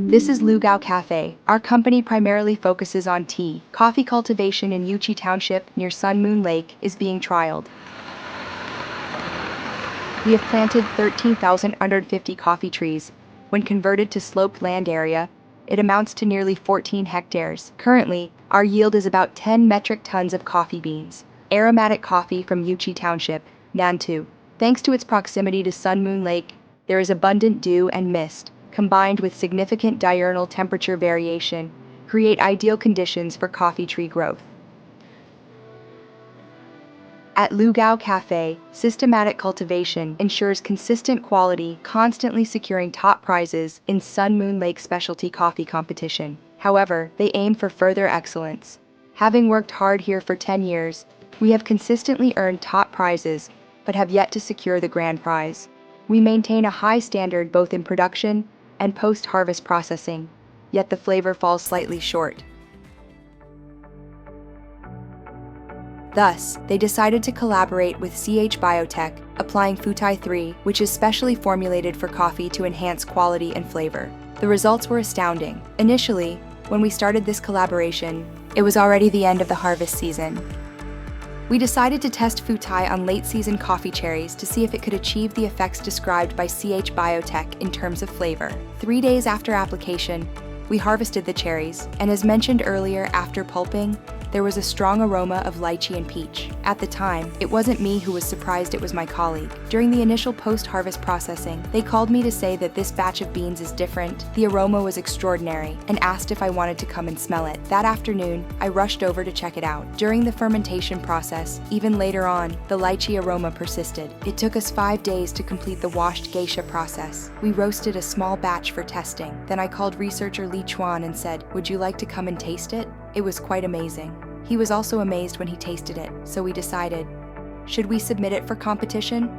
This is Lugao Cafe. Our company primarily focuses on tea. Coffee cultivation in Yuchi Township near Sun Moon Lake is being trialed. We have planted 13,150 coffee trees. When converted to sloped land area, it amounts to nearly 14 hectares. Currently, our yield is about 10 metric tons of coffee beans. Aromatic coffee from Yuchi Township, Nantu. Thanks to its proximity to Sun Moon Lake, there is abundant dew and mist, combined with significant diurnal temperature variation, create ideal conditions for coffee tree growth. At Lugao Cafe, systematic cultivation ensures consistent quality, constantly securing top prizes in Sun Moon Lake specialty coffee competition. However, they aim for further excellence. Having worked hard here for 10 years, we have consistently earned top prizes, but have yet to secure the grand prize. We maintain a high standard both in production and post-harvest processing, yet the flavor falls slightly short. Thus, they decided to collaborate with Biotech, applying Futai 3, which is specially formulated for coffee to enhance quality and flavor. The results were astounding. Initially, when we started this collaboration, it was already the end of the harvest season. We decided to test Futai on late-season coffee cherries to see if it could achieve the effects described by Biotech in terms of flavor. 3 days after application, we harvested the cherries, and as mentioned earlier, after pulping, there was a strong aroma of lychee and peach. At the time, it wasn't me who was surprised, it was my colleague. During the initial post-harvest processing, they called me to say that this batch of beans is different, the aroma was extraordinary, and asked if I wanted to come and smell it. That afternoon, I rushed over to check it out. During the fermentation process, even later on, the lychee aroma persisted. It took us 5 days to complete the washed geisha process. We roasted a small batch for testing. Then I called researcher Li Chuan and said, "Would you like to come and taste it?" It was quite amazing. He was also amazed when he tasted it, so we decided, should we submit it for competition?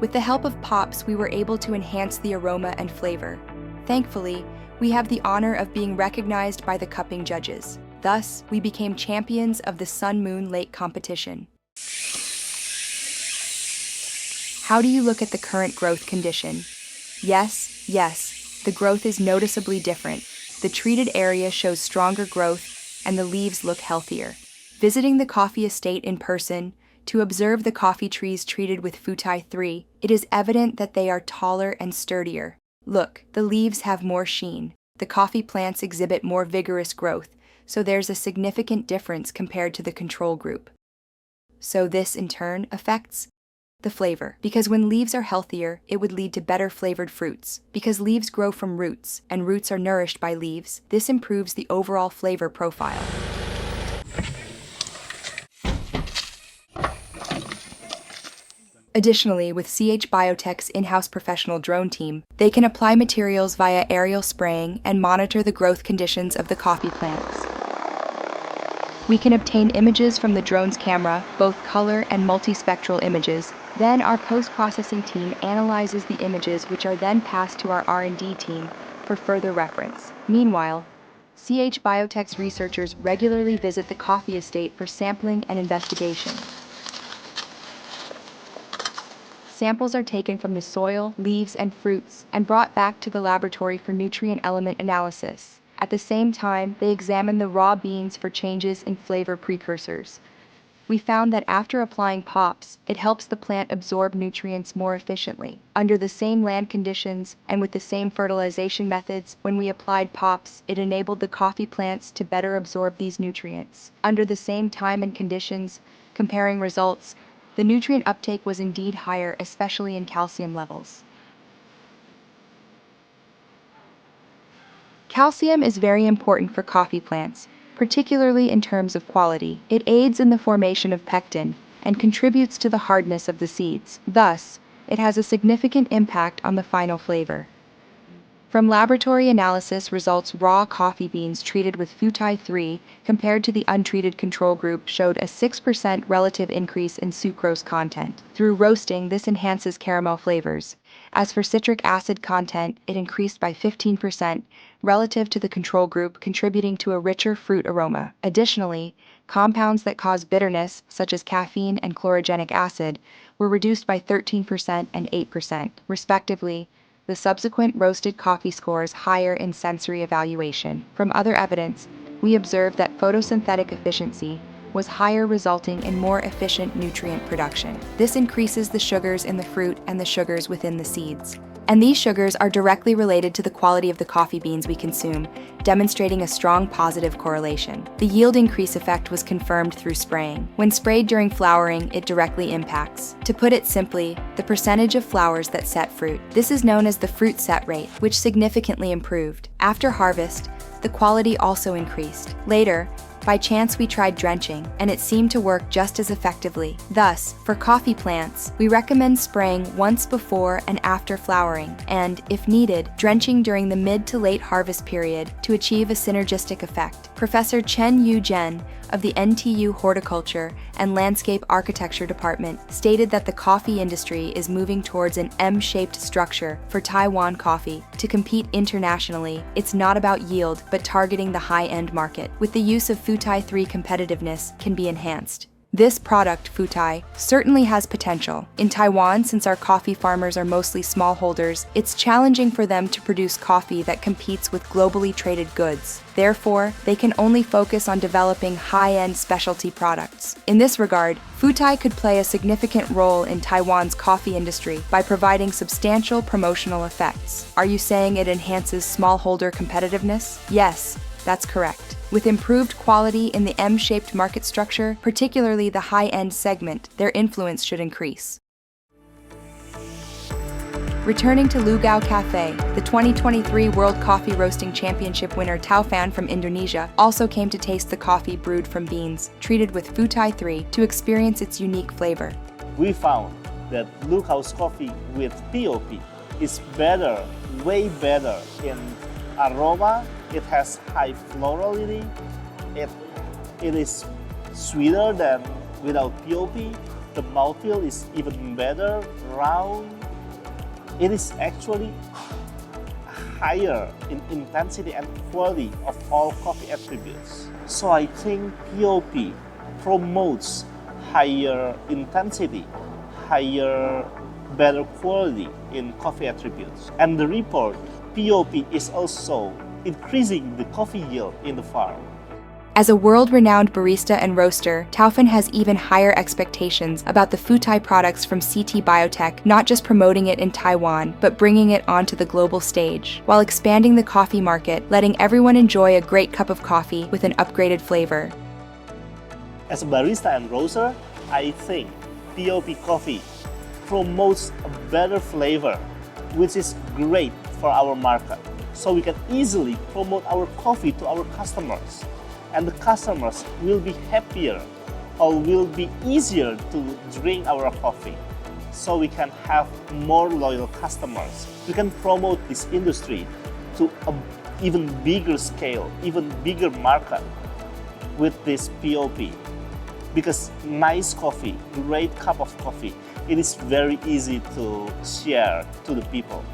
With the help of Pops, we were able to enhance the aroma and flavor. Thankfully, we have the honor of being recognized by the cupping judges. Thus, we became champions of the Sun Moon Lake competition. How do you look at the current growth condition? Yes, the growth is noticeably different. The treated area shows stronger growth, and the leaves look healthier. Visiting the coffee estate in person, to observe the coffee trees treated with Futai 3, it is evident that they are taller and sturdier. Look, the leaves have more sheen. The coffee plants exhibit more vigorous growth, so there's a significant difference compared to the control group. So this, in turn, affects the flavor. Because when leaves are healthier, it would lead to better flavored fruits. Because leaves grow from roots, and roots are nourished by leaves, this improves the overall flavor profile. Additionally, with Biotech's in-house professional drone team, they can apply materials via aerial spraying and monitor the growth conditions of the coffee plants. We can obtain images from the drone's camera, both color and multispectral images. Then our post-processing team analyzes the images, which are then passed to our R&D team for further reference. Meanwhile, Biotech's researchers regularly visit the coffee estate for sampling and investigation. Samples are taken from the soil, leaves, and fruits, and brought back to the laboratory for nutrient element analysis. At the same time, they examine the raw beans for changes in flavor precursors. We found that after applying Pops, it helps the plant absorb nutrients more efficiently. Under the same land conditions and with the same fertilization methods, when we applied Pops, it enabled the coffee plants to better absorb these nutrients. Under the same time and conditions, comparing results, the nutrient uptake was indeed higher, especially in calcium levels. Calcium is very important for coffee plants, particularly in terms of quality. It aids in the formation of pectin and contributes to the hardness of the seeds. Thus, it has a significant impact on the final flavor. From laboratory analysis results, raw coffee beans treated with Futai 3 compared to the untreated control group showed a 6% relative increase in sucrose content. Through roasting, this enhances caramel flavors. As for citric acid content, it increased by 15% relative to the control group, contributing to a richer fruit aroma. Additionally, compounds that cause bitterness, such as caffeine and chlorogenic acid, were reduced by 13% and 8%, respectively, the subsequent roasted coffee scores higher in sensory evaluation. From other evidence, we observed that photosynthetic efficiency was higher, resulting in more efficient nutrient production. This increases the sugars in the fruit and the sugars within the seeds. And these sugars are directly related to the quality of the coffee beans we consume, demonstrating a strong positive correlation. The yield increase effect was confirmed through spraying. When sprayed during flowering, it directly impacts, to put it simply, the percentage of flowers that set fruit. This is known as the fruit set rate, which significantly improved. After harvest, the quality also increased. Later, by chance we tried drenching, and it seemed to work just as effectively. Thus, for coffee plants, we recommend spraying once before and after flowering, and, if needed, drenching during the mid to late harvest period to achieve a synergistic effect. Professor Chen Yu Zhen of the NTU Horticulture and Landscape Architecture Department stated that the coffee industry is moving towards an M-shaped structure for Taiwan coffee. To compete internationally, it's not about yield, but targeting the high-end market. With the use of Futai 3, competitiveness can be enhanced. This product, Futai, certainly has potential. In Taiwan, since our coffee farmers are mostly smallholders, it's challenging for them to produce coffee that competes with globally traded goods. Therefore, they can only focus on developing high-end specialty products. In this regard, Futai could play a significant role in Taiwan's coffee industry by providing substantial promotional effects. Are you saying it enhances smallholder competitiveness? Yes, that's correct. With improved quality in the M-shaped market structure, particularly the high-end segment, their influence should increase. Returning to Lugao Cafe, the 2023 World Coffee Roasting Championship winner Taufan from Indonesia also came to taste the coffee brewed from beans, treated with Futai 3, to experience its unique flavor. We found that Lugao's coffee with POP is better, way better in aroma. It has high florality. It is sweeter than without POP. The mouthfeel is even better, round. It is actually higher in intensity and quality of all coffee attributes. So I think POP promotes higher intensity, better quality in coffee attributes. And the report, POP is also increasing the coffee yield in the farm. As a world-renowned barista and roaster, Taufan has even higher expectations about the Futai products from CT Biotech, not just promoting it in Taiwan, but bringing it onto the global stage, while expanding the coffee market, letting everyone enjoy a great cup of coffee with an upgraded flavor. As a barista and roaster, I think POP coffee promotes a better flavor, which is great for our market. So we can easily promote our coffee to our customers. And the customers will be happier or will be easier to drink our coffee. So we can have more loyal customers. We can promote this industry to an even bigger scale, even bigger market with this POP. Because nice coffee, great cup of coffee, it is very easy to share to the people.